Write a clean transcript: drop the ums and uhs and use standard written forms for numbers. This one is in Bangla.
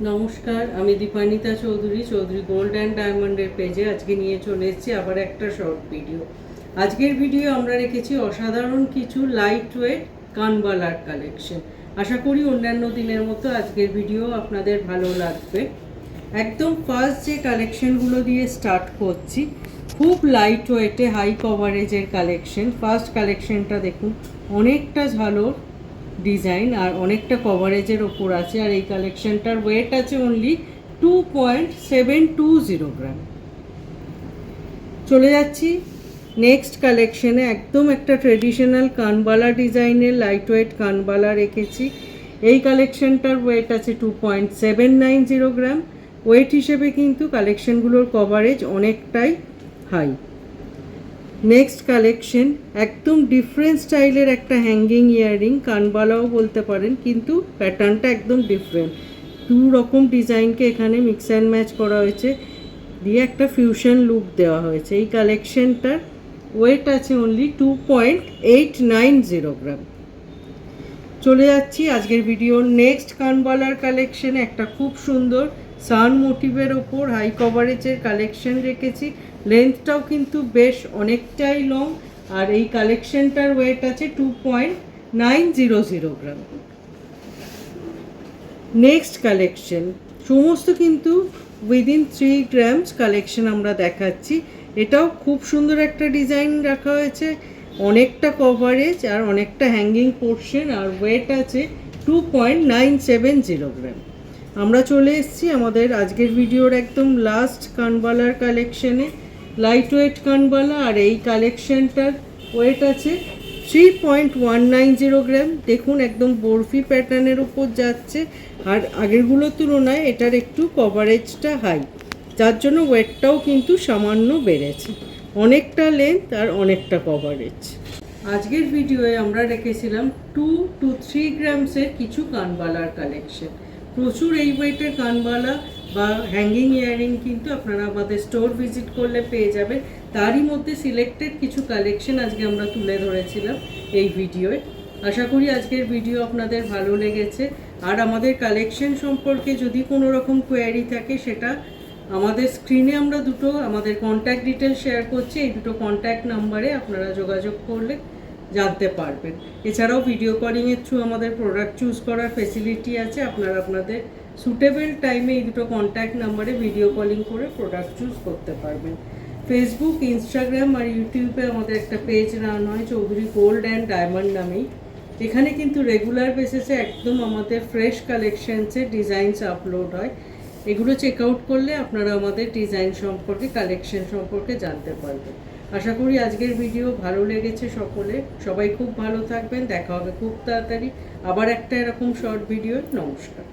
নমস্কার, আমি দীপানিতা চৌধুরী গোল্ড অ্যান্ড ডায়মন্ডের পেজে আজকে নিয়ে চলে এসেছি আবার একটা শর্ট ভিডিও। আজকের ভিডিও আমরা রেখেছি অসাধারণ কিছু লাইট ওয়েট কানবালার কালেকশন। আশা করি অন্যান্য দিনের মতো আজকের ভিডিও আপনাদের ভালো লাগবে। একদম ফার্স্ট যে কালেকশনগুলো দিয়ে স্টার্ট করছি, খুব লাইট ওয়েটে হাই কভারেজের কালেকশন। ফার্স্ট কালেকশনটা দেখুন, অনেকটা ঝালোর ডিজাইন আর অনেকটা কভারেজের ওপর আছে। আর এই কালেকশনটার ওয়েট আছে অনলি 2.720 গ্রাম। চলে যাচ্ছি নেক্সট কালেকশনে। একদম একটা ট্রেডিশনাল কানবালা ডিজাইনের লাইট ওয়েট কানবালা রেখেছি। এই কালেকশনটার ওয়েট আছে 2.790 গ্রাম। ওয়েট হিসেবে কিন্তু কালেকশনগুলোর কভারেজ অনেকটাই হাই। নেক্সট কালেকশন, একদম ডিফারেন্ট স্টাইলের একটা হ্যাঙ্গিং ইয়াররিং, কানবালাও বলতে পারেন, কিন্তু প্যাটার্নটা একদম ডিফারেন্ট। দু রকম ডিজাইনকে এখানে মিক্স অ্যান্ড ম্যাচ করা হয়েছে, দিয়ে একটা ফিউশন লুক দেওয়া হয়েছে। এই কালেকশনটার ওয়েট আছে অনলি 2.890 গ্রাম। চলে যাচ্ছি আজকের ভিডিওর নেক্সট কানবালার কালেকশনে। একটা খুব সুন্দর সান মোটিভের ওপর হাই কভারেজের কালেকশন রেখেছি। লেন্থটাও কিন্তু বেশ অনেকটাই লং, আর এই কালেকশনটার ওয়েট আছে 2.900 গ্রাম। নেক্সট কালেকশন, সমস্ত কিন্তু উইদিন 3 গ্রামস কালেকশন আমরা দেখাচ্ছি। এটাও খুব সুন্দর একটা ডিজাইন রাখা হয়েছে, অনেকটা কভারেজ আর অনেকটা হ্যাঙ্গিং পোর্শন, আর ওয়েট আছে 2.970 গ্রাম। আমরা চলে এসেছি আমাদের আজকের ভিডিওর একদম লাস্ট কানবালার কালেকশনে, লাইট ওয়েট কানবালা। আর এই কালেকশনটার ওয়েট আছে 3.190 গ্রাম। দেখুন একদম বরফি প্যাটার্নের উপর যাচ্ছে, আর আগেরগুলোর তুলনায় এটার একটু কভারেজটা হাই, যার জন্য ওয়েটটাও কিন্তু সামান্য বেড়েছে। অনেকটা লেন্থ আর অনেকটা কভারেজ। আজকের ভিডিওয়ে আমরা রেখেছিলাম 2 to 3 গ্রামসের কিছু কানবালার কালেকশন। প্রচুর এই ওয়েটের কানবালা বা হ্যাঙ্গিং ইয়াররিং কিন্তু আপনারা আমাদের স্টোর ভিজিট করলে পেয়ে যাবেন। তারই মধ্যে সিলেক্টেড কিছু কালেকশন আজকে আমরা তুলে ধরেছিলাম এই ভিডিওয়ে। আশা করি আজকের ভিডিও আপনাদের ভালো লেগেছে। আর আমাদের কালেকশন সম্পর্কে যদি কোনো রকম কোয়ারি থাকে, সেটা আমাদের স্ক্রিনে আমরা দুটো আমাদের কন্ট্যাক্ট ডিটেলস শেয়ার করছি, এই দুটো কন্ট্যাক্ট নাম্বারে আপনারা যোগাযোগ করলে জানতে পারবেন। এছাড়াও ভিডিও কলিংয়ের থ্রু আমাদের প্রোডাক্ট চুজ করার ফেসিলিটি আছে। আপনারা আপনাদের সুটেবল টাইমে এই দুটো কন্ট্যাক্ট নাম্বারে ভিডিও কলিং করে প্রোডাক্ট চুজ করতে পারবেন। ফেসবুক, ইনস্টাগ্রাম আর ইউটিউবে আমাদের একটা পেজ রান হয় চৌধুরী গোল্ড অ্যান্ড ডায়মন্ড নামেই। এখানে কিন্তু রেগুলার বেসিসে একদম আমাদের ফ্রেশ কালেকশনসের ডিজাইনস আপলোড হয়। এগুলো চেক আউট করলে আপনারা আমাদের ডিজাইন সম্পর্কে, কালেকশন সম্পর্কে জানতে পারবেন। আশা করি আজকের ভিডিও ভালো লেগেছে সকলে। সবাই খুব ভালো থাকবেন। দেখা হবে খুব তাড়াতাড়ি আবার একটা এরকম শর্ট ভিডিও। নমস্কার।